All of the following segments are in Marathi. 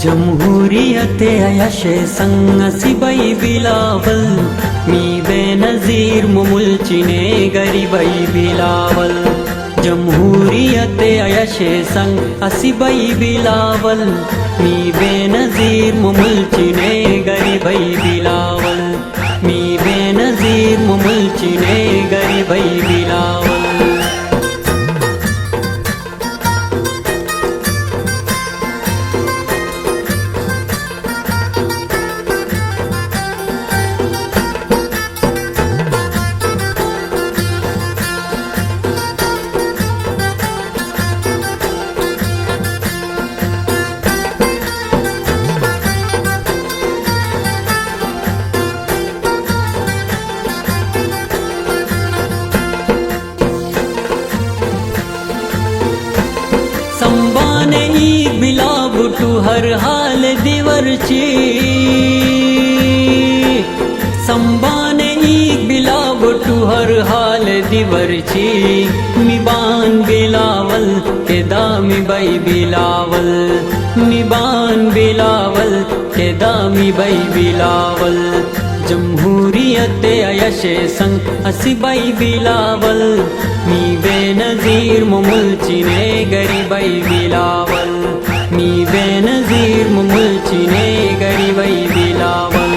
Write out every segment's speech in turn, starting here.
जमहूरियत अयशे संग सिबई बिलावल मी बेनज़ीर मुमुलचिने गरीबई बिलावल जमहूरियत अयशे संग असिबई बिलावल मी बेनज़ीर मुमुलचिने गरीबई बिलावल मी बेनज़ीर मुमुलचिने गरीबई बिलावल संबाने ई बिला बुटू हर हाल दिवरची संबाने ई बिला बुटू हर हाल दिवरची मिबान बिलावल के दामी बई बिलावल मिबान बिलावल के दामी बई बिलावल जमहूरियत अयशे संग असिबई बिलावल मी बेनज़ीर मुमुलचिने गरीबई बिलावल मी बेनज़ीर मुमुलचिने गरीबई बिलावल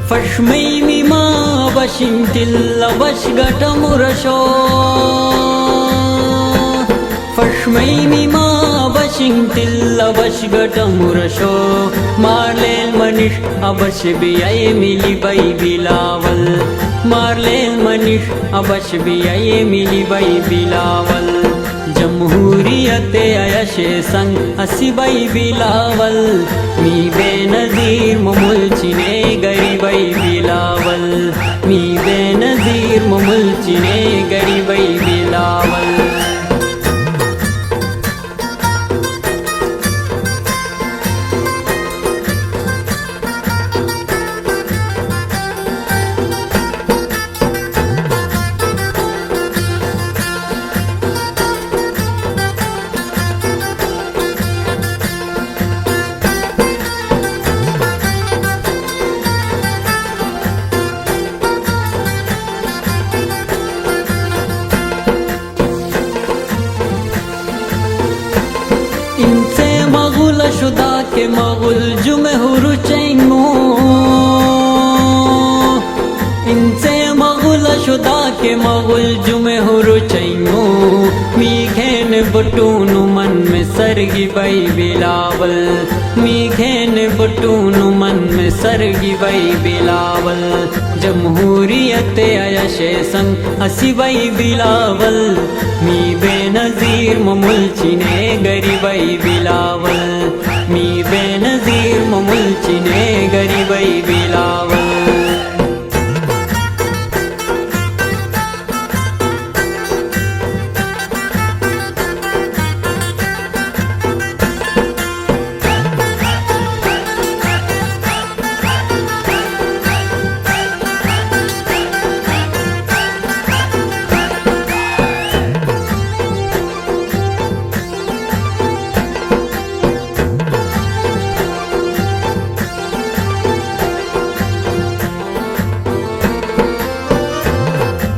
फश्मई मिमा बशिंतिल बशगटमुरशो फश्मई मिमा बशिंतिल बशगटमुरशो मारलेल मनिश अबश बियाये मिली बई बिलावल मारलेल मनिश अबश बियाये मिली बई बिलावल जमहूरियत अयशे संग असिबई बिलावल मी बेनज़ीर मुमुलचिने गरीबई बिलावल मी बेनज़ीर मुमुलचिने गरीबई बिलावल इनसे मगुल शुदा के मगुल जुमे हुरुचेंगो इनसे मगुल शुदा के मगुल जुमे हुरुचेंगो मी खेन बटूनु मन में सरगी बई बिलावल मी खेन बटूनु मन में सरगी बई बिलावल जमहूरियत अयशे संग असिबई बिलावल मी बेनज़ीर मुमुलचिने गरीबई बिलावल मी बेनज़ीर मुमुलचिने गरीबई बिलावल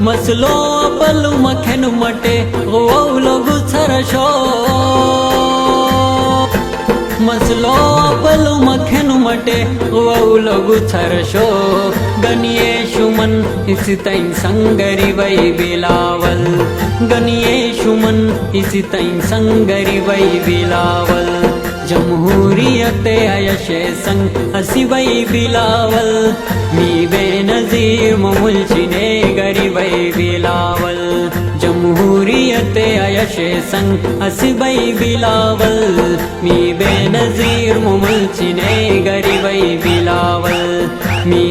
मसलो पलु मखेन मटे गोवलो गुछरशो मसलो पलु मखेन मटे गोवलो गुछरशो गनिये शुमन इस तैन संगरी बई बिलावल गनिये शुमन इस तैन संगरी बई बिलावल जमहूरियत अयशे संग असिबई बिलावल मी बेनज़ीर मुमुलचिने गरीबई बिलावल जमहूरियत अशे संग हसीबाई बिलावल मी बेनजीर मुमलची ने गरीबाई बिलावल मी